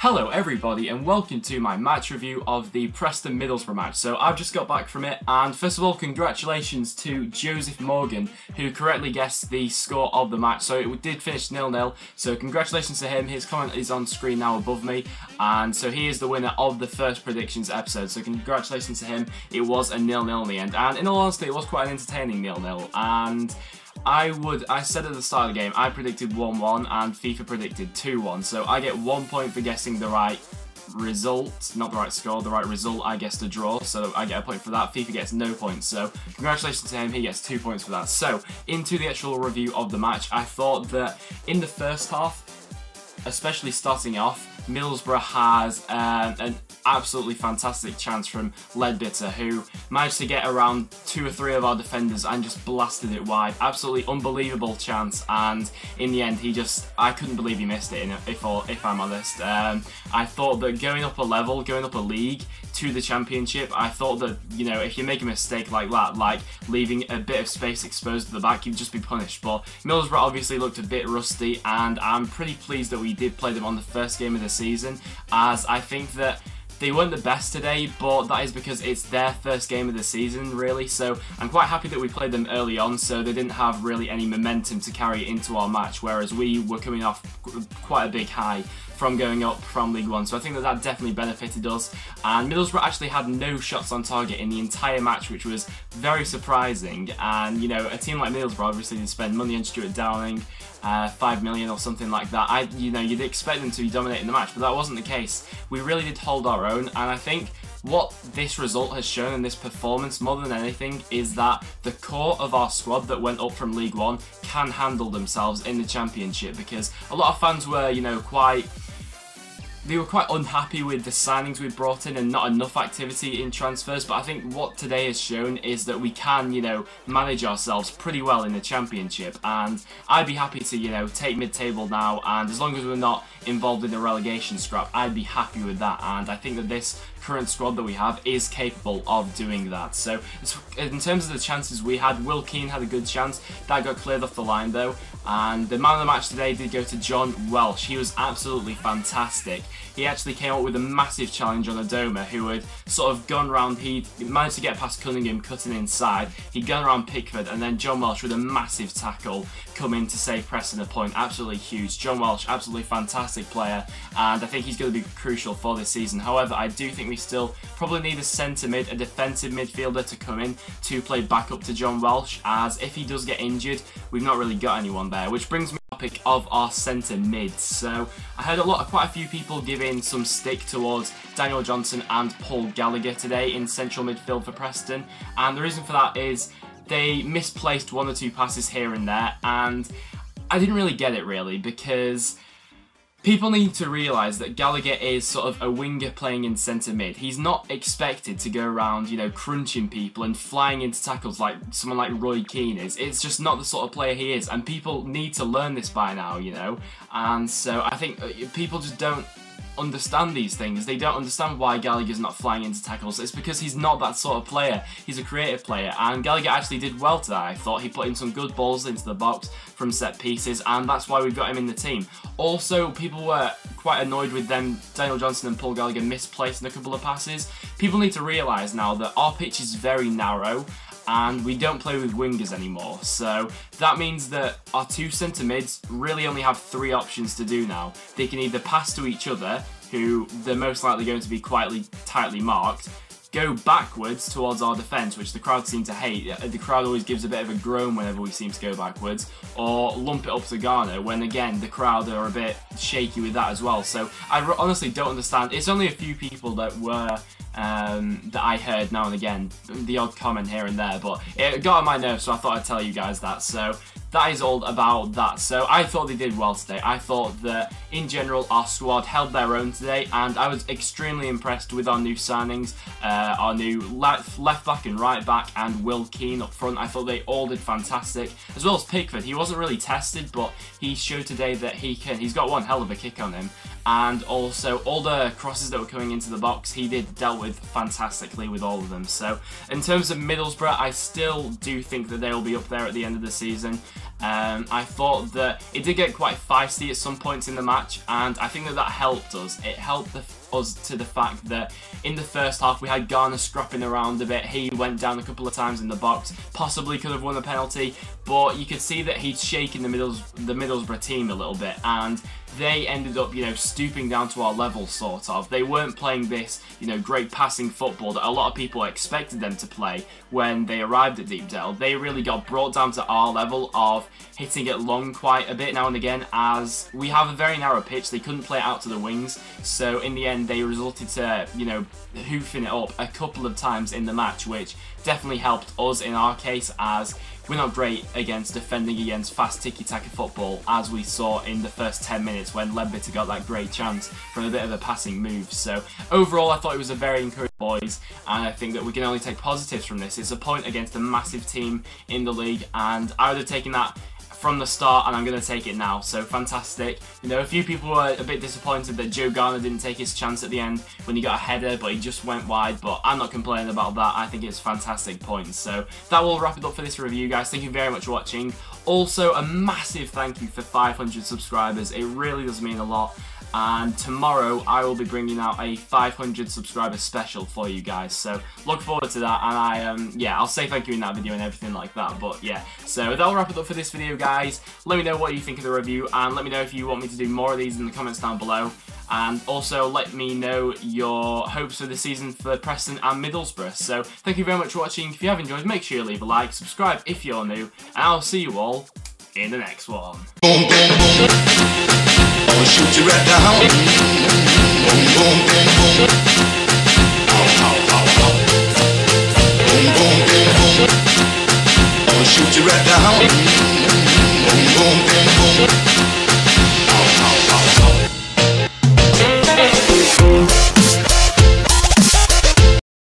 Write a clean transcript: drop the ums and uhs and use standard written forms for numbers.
Hello everybody and welcome to my match review of the Preston Middlesbrough match. So I've just got back from it, and first of all congratulations to Joseph Morgan, who correctly guessed the score of the match. So it did finish 0-0, so congratulations to him. His comment is on screen now above me, and so he is the winner of the first predictions episode, so congratulations to him. It was a 0-0 in the end, and in all honesty it was quite an entertaining 0-0, and I said at the start of the game, I predicted 1-1 and FIFA predicted 2-1, so I get 1 point for guessing the right result, not the right score, the right result. I guessed a draw, so I get a point for that. FIFA gets no points, so congratulations to him, he gets 2 points for that. So, into the actual review of the match, I thought that in the first half, especially starting off, Middlesbrough has an absolutely fantastic chance from Ledbetter, who managed to get around 2 or 3 of our defenders and just blasted it wide. Absolutely unbelievable chance, and in the end I couldn't believe he missed it, if I'm honest. I thought that going up a level, going up a league to the Championship, I thought that, you know, if you make a mistake like that, like leaving a bit of space exposed at the back, you'd just be punished. But Middlesbrough obviously looked a bit rusty, and I'm pretty pleased that we did play them on the first game of the season, as I think that they weren't the best today, but that is because it's their first game of the season, really. So I'm quite happy that we played them early on, so they didn't have really any momentum to carry into our match, whereas we were coming off quite a big high from going up from League One. So I think that that definitely benefited us. And Middlesbrough actually had no shots on target in the entire match, which was very surprising. And, you know, a team like Middlesbrough obviously did spend money on Stuart Downing, 5 million or something like that. You'd expect them to be dominating the match, but that wasn't the case. We really did hold our own, and I think what this result has shown, and this performance more than anything, is that the core of our squad that went up from League One can handle themselves in the Championship, because a lot of fans were, you know, quite unhappy with the signings we brought in and not enough activity in transfers. But I think what today has shown is that we can, you know, manage ourselves pretty well in the Championship, and I'd be happy to, you know, take mid-table now, and as long as we're not involved in the relegation scrap, I'd be happy with that. And I think that this current squad that we have is capable of doing that. So in terms of the chances we had, Will Keane had a good chance that got cleared off the line though, and the man of the match today did go to John Welsh. He was absolutely fantastic. He actually came up with a massive challenge on Adoma, who had sort of gone round. He managed to get past Cunningham, cutting inside. He'd gone around Pickford, and then John Welsh with a massive tackle come in to save Preston a point. Absolutely huge. John Welsh, absolutely fantastic player, and I think he's going to be crucial for this season. However, I do think we still probably need a centre mid, a defensive midfielder to come in to play back up to John Welsh, as if he does get injured, we've not really got anyone there. Which brings me to the topic of our centre mid. So I heard quite a few people giving some stick towards Daniel Johnson and Paul Gallagher today in central midfield for Preston, and the reason for that is they misplaced 1 or 2 passes here and there, and I didn't really get it really, because people need to realise that Gallagher is sort of a winger playing in centre mid. He's not expected to go around, you know, crunching people and flying into tackles like someone like Roy Keane is. It's just not the sort of player he is, and people need to learn this by now, you know. And so I think people just don't understand these things. They don't understand why Gallagher's not flying into tackles. It's because he's not that sort of player. He's a creative player, and Gallagher actually did well today. I thought he put in some good balls into the box from set pieces, and that's why we've got him in the team. Also, people were quite annoyed with them, Daniel Johnson and Paul Gallagher, misplacing a couple of passes. People need to realise now that our pitch is very narrow, and we don't play with wingers anymore. So that means that our 2 centre mids really only have 3 options to do now. They can either pass to each other, who they're most likely going to be quite tightly marked, go backwards towards our defence, which the crowd seem to hate. The crowd always gives a bit of a groan whenever we seem to go backwards, or lump it up to Garner, when again the crowd are a bit shaky with that as well. So I honestly don't understand. It's only a few people that were that I heard now and again, the odd comment here and there, but it got on my nerves, so I thought I'd tell you guys that. So that is all about that. So I thought they did well today. I thought that in general our squad held their own today, and I was extremely impressed with our new signings, our new left back and right back, and Will Keane up front. I thought they all did fantastic, as well as Pickford. He wasn't really tested, but he showed today that he can. He's got one hell of a kick on him, and also all the crosses that were coming into the box, he dealt with fantastically with all of them. So in terms of Middlesbrough, I still do think that they will be up there at the end of the season. I thought that it did get quite feisty at some points in the match, and I think that helped us. It helped us to the fact that in the first half we had Garner scrapping around a bit. He went down a couple of times in the box, possibly could have won a penalty, but you could see that he'd shaken the Middlesbrough team a little bit, and they ended up, stooping down to our level, sort of. They weren't playing this, great passing football that a lot of people expected them to play when they arrived at Deepdale. They really got brought down to our level of hitting it long quite a bit now and again, as we have a very narrow pitch. They couldn't play it out to the wings, so in the end they resulted to, hoofing it up a couple of times in the match, which definitely helped us in our case, as we're not great against defending against fast tiki-taka football, as we saw in the first 10 minutes when Ledbetter got that great chance from a bit of a passing move. So overall, I thought it was a very encouraging boys, and I think that we can only take positives from this. It's a point against a massive team in the league, and I would have taken that from the start, and I'm going to take it now. So fantastic. A few people were a bit disappointed that Joe Garner didn't take his chance at the end when he got a header, but he just went wide, but I'm not complaining about that. I think it's fantastic points. So that will wrap it up for this review, guys. Thank you very much for watching. Also, a massive thank you for 500 subscribers. It really does mean a lot. And tomorrow I will be bringing out a 500 subscriber special for you guys, so look forward to that. And I'll say thank you in that video and everything like that. But yeah, so that'll wrap it up for this video, guys. Let me know what you think of the review, and let me know if you want me to do more of these in the comments down below. And also let me know your hopes for the season for Preston and Middlesbrough. So thank you very much for watching. If you have enjoyed, make sure you leave a like, subscribe if you're new, and I'll see you all in the next one. Boom, boom, boom. I'ma shoot you right down. Boom, boom, boom, boom. Ow, ow, ow, ow. Boom, boom, boom, boom. I'ma shoot you right down. Boom, boom, boom, boom. Ow, ow, ow, ow.